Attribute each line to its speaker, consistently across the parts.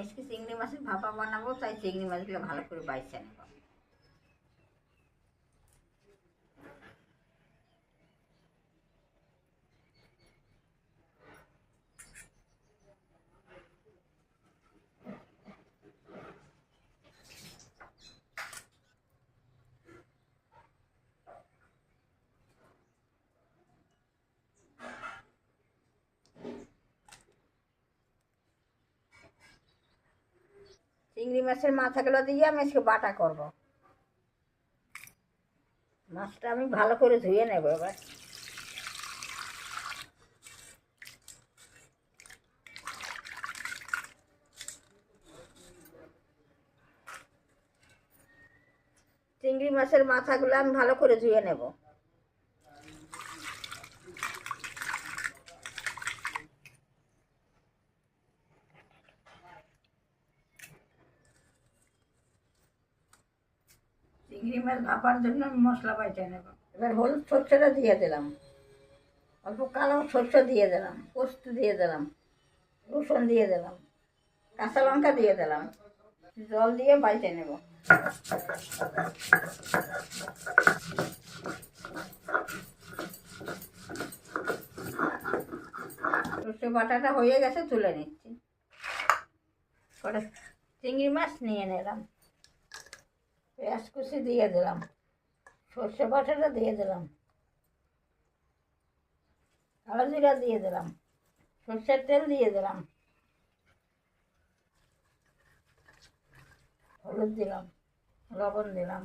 Speaker 1: আজকে চিংড়ি মাছের ভাপা বানাবো, তাই চিংড়ি মাছগুলো ভালো করে বাইছে নেব। চিংড়ি মাছের মাথাগুলো দিয়ে আমি আজকে বাটা করব। মাছটা আমি ভালো করে ধুয়ে নেব এবার। চিংড়ি মাছের মাথাগুলো আমি ভালো করে ধুয়ে নেব। চিংড়ি মাছ ভাপার জন্য আমি মশলা বাইটে নেব। এবার হলুদ সরষেটা দিয়ে দিলাম, অল্প কালো সরষে দিয়ে দিলাম, পোস্ত দিয়ে দিলাম, রসুন দিয়ে দিলাম, কাঁচা লঙ্কা দিয়ে দিলাম, জল দিয়ে বাইটে নেব। সর্ষে বাটাটা হয়ে গেছে, তুলে নিচ্ছি। কটা চিংড়ি মাছ নিয়ে নিলাম, পেঁয়াজ কুচি দিয়ে দিলাম, সর্ষে বাটাটা দিয়ে দিলাম, কালো জিরা দিয়ে দিলাম, সর্ষের তেল দিয়ে দিলাম, হলুদ দিলাম, লবণ দিলাম,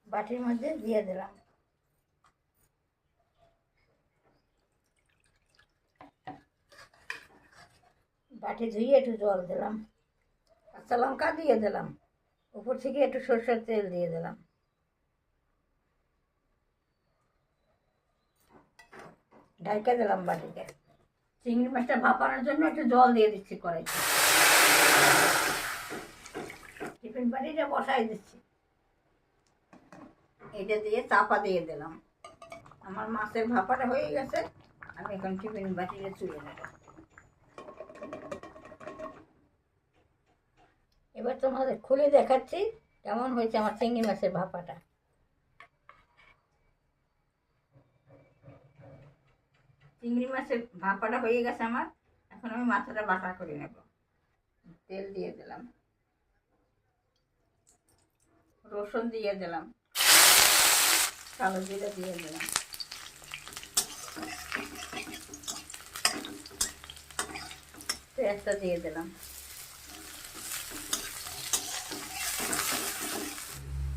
Speaker 1: বাটির মধ্যে দিয়ে দিলাম। বাটি ধুয়ে একটু জল দিলাম, কাঁচা লঙ্কা দিয়ে দিলাম, উপর থেকে একটু সরষের তেল দিয়ে দিলাম, ঢাকা দিলাম বাটিতে। চিংড়ি মাছটা ভাপানোর জন্য একটু জল দিয়ে দিচ্ছি কড়াইতে। টিফিন বাটিটা বসাই দিচ্ছি, এটা দিয়ে চাপা দিয়ে দিলাম। আমার মাছের ভাপাটা হয়ে গেছে, আমি এখন টিফিন বাটিটা তুলে নেব। এবার তোমাদের খুলে দেখাচ্ছি কেমন হয়েছে আমার চিংড়ি মাছের ভাপাটা। চিংড়ি মাছের ভাপাটা হয়ে গেছে আমার, এখন আমি মাথাটা বাটা করে নেব। তেল দিয়ে দিলাম, রসুন দিয়ে দিলাম, কালো জিরা দিয়ে দিলাম, পেঁয়াজটা দিয়ে দিলাম,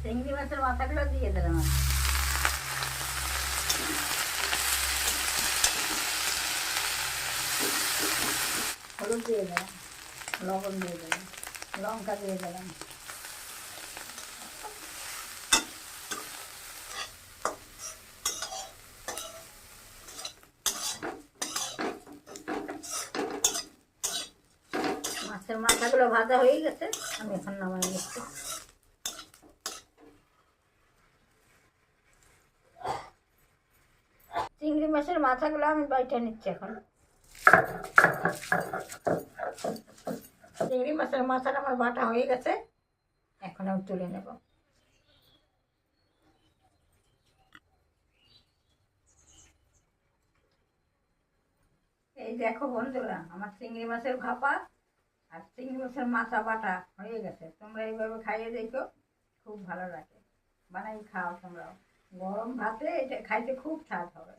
Speaker 1: চিংড়ি মাছের মাথাগুলো দিয়ে দিলাম, হলুদ দিয়ে দিলাম, লবণ দিয়ে দিলাম, লঙ্কা দিয়ে দিলাম, মাছের মাথাগুলো ভাজা হয়ে গেছে, আমি এখন নামাই নিচ্ছি। চিংড়ি মাছের মাথাগুলো আমি বাইটা নিচ্ছি এখন। চিংড়ি মাছের মাথাটা আমার বাটা হয়ে গেছে, এখন আমি তুলে নেব। এই দেখো বন্ধুরা, আমার চিংড়ি মাছের ভাপা আর চিংড়ি মাছের মাথা বাটা হয়ে গেছে। তোমরা এইভাবে খাইয়ে দেখো, খুব ভালো লাগে। বানাই খাও তোমরাও, গরম ভাতে এটা খাইতে খুব স্বাদ হবে।